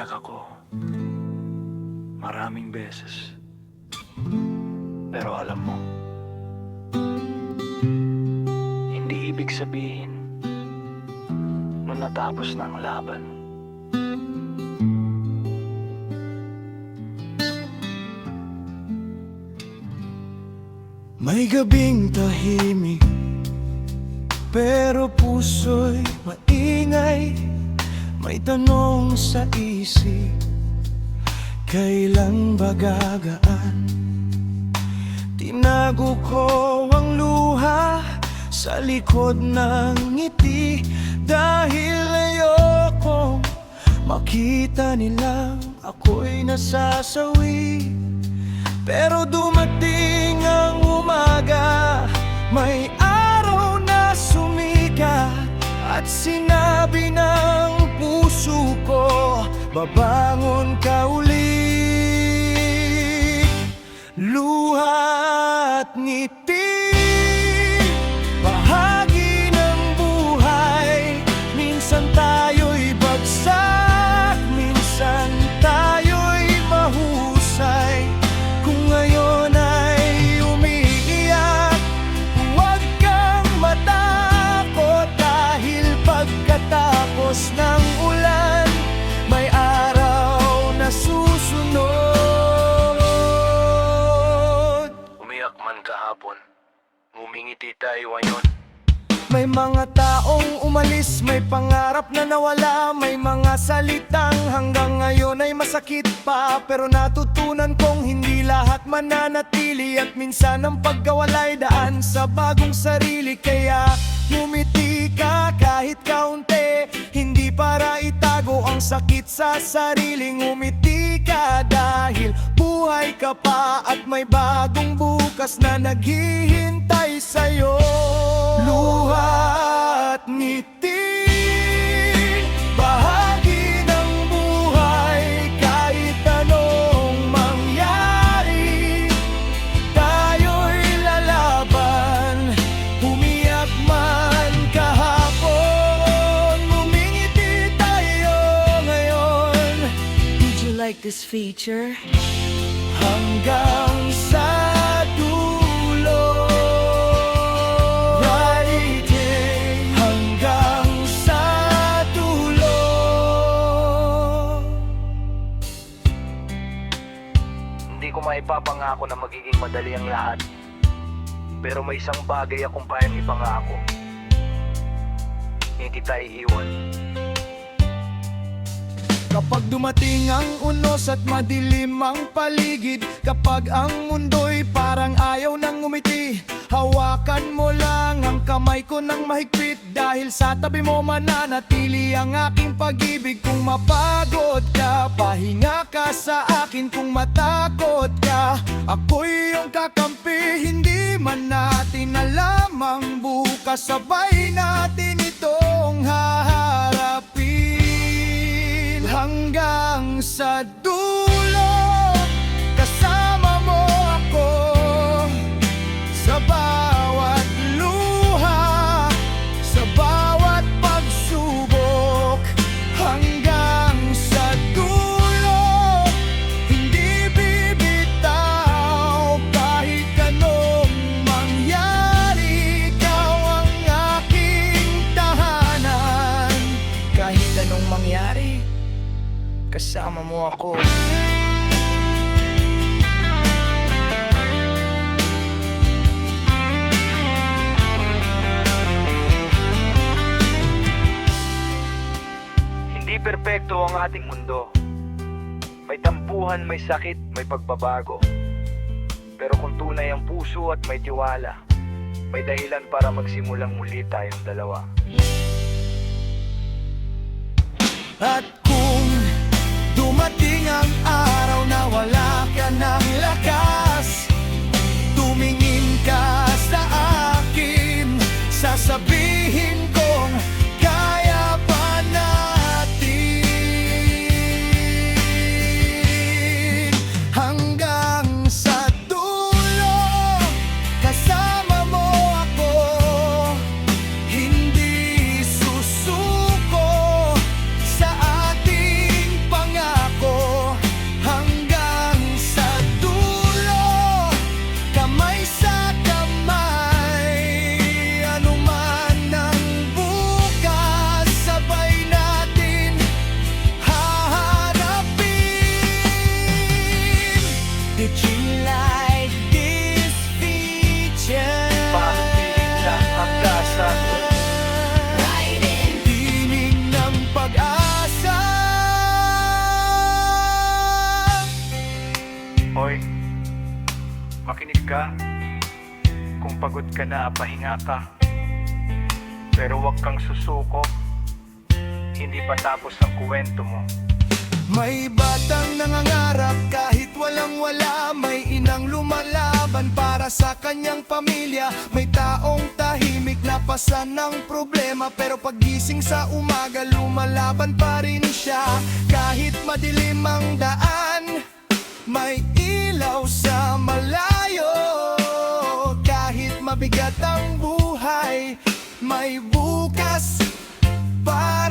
umiyak ako maraming beses. Pero alam mo, hindi ibig sabihin nung natapos na ang laban, may gabing tahimik, pero puso'y maingay. May tanong sa isip, kailan ba gagaan? Tinago ko ang luha sa likod ng ngiti, dahil ayokong makita nilang ako'y nasasawi. Pero dumating ang umaga, may araw na sumikat, at sinabi ng puso ko, babangon ka uli. Luha at ngiti, bahagi ng buhay. Minsan tayo'y bagsak, minsan tayo'y mahusay. Kung ngayon ay umiiyak, huwag kang matakot, dahil pagkatapos ng ulan, may araw na susunod. Umiyak man kahapon, ngumingiti tayo ngayon. May mga taong umalis, may pangarap na nawala, may mga salitang hanggang ngayon ay masakit pa. Pero natutunan kong hindi lahat mananatili, at minsan ang pagkawalay daan sa bagong sarili. Kaya ngumiti ka kahit kaunti, hindi para itago ang sakit sa sarili. Ngumiti ka dahil buhay ka pa, at may bagong bukas na naghihintay sa'yo. Luha at ngiti, bahagi ng buhay. Kahit anong mangyari, tayo'y lalaban. Umiyak man kahapon, ngumingiti tayo ngayon. Did you like this feature? Hanggang sa dulo, writing hanggang sa dulo. Hindi ko maipapangako na magiging madali ang lahat, pero may isang bagay akong kayang ipangako: hindi kita iiwan. Kapag dumating ang unos at madilim ang paligid, kapag ang mundo'y parang ayaw nang ngumiti, hawakan mo lang ang kamay ko ng mahigpit, dahil sa tabi mo mananatili ang aking pag-ibig. Kung mapagod ka, pahinga ka sa akin. Kung matakot ka, ako'y iyong kakampi. Hindi man natin alam ang bukas, sabay natin itong haharapin. Hanggang sa dulo, kasama mo ako sa bawat luha, sa bawat pagsubok. Hanggang sa dulo, hindi bibitaw, kahit anong mangyari. Ikaw ang aking tahanan. Kahit anong mangyari, kasama mo ako. Hindi perpekto ang ating mundo. May tampuhan, may sakit, may pagbabago. Pero kung tunay ang puso at may tiwala, may dahilan para magsimulang muli tayong dalawa. At kung dumating ang araw na wala ka ng lakas, tumingin ka sa akin, sasabihin kong kaya pa natin. Hanggang sa dulo, kasama mo ako, hindi susuko sa ating pangarap. ka na, pahinga ka. Pero huwag kang susuko. Hindi pa tapos ang kwento mo. May batang nangangarap kahit walang wala. May inang lumalaban para sa kanyang pamilya. May taong tahimik na pasan ng problema, pero paggising sa umaga lumalaban pa rin siya. Kahit madilim ang daan, may ilaw sa malayo. Kahit mabigat ang buhay, may bukas pa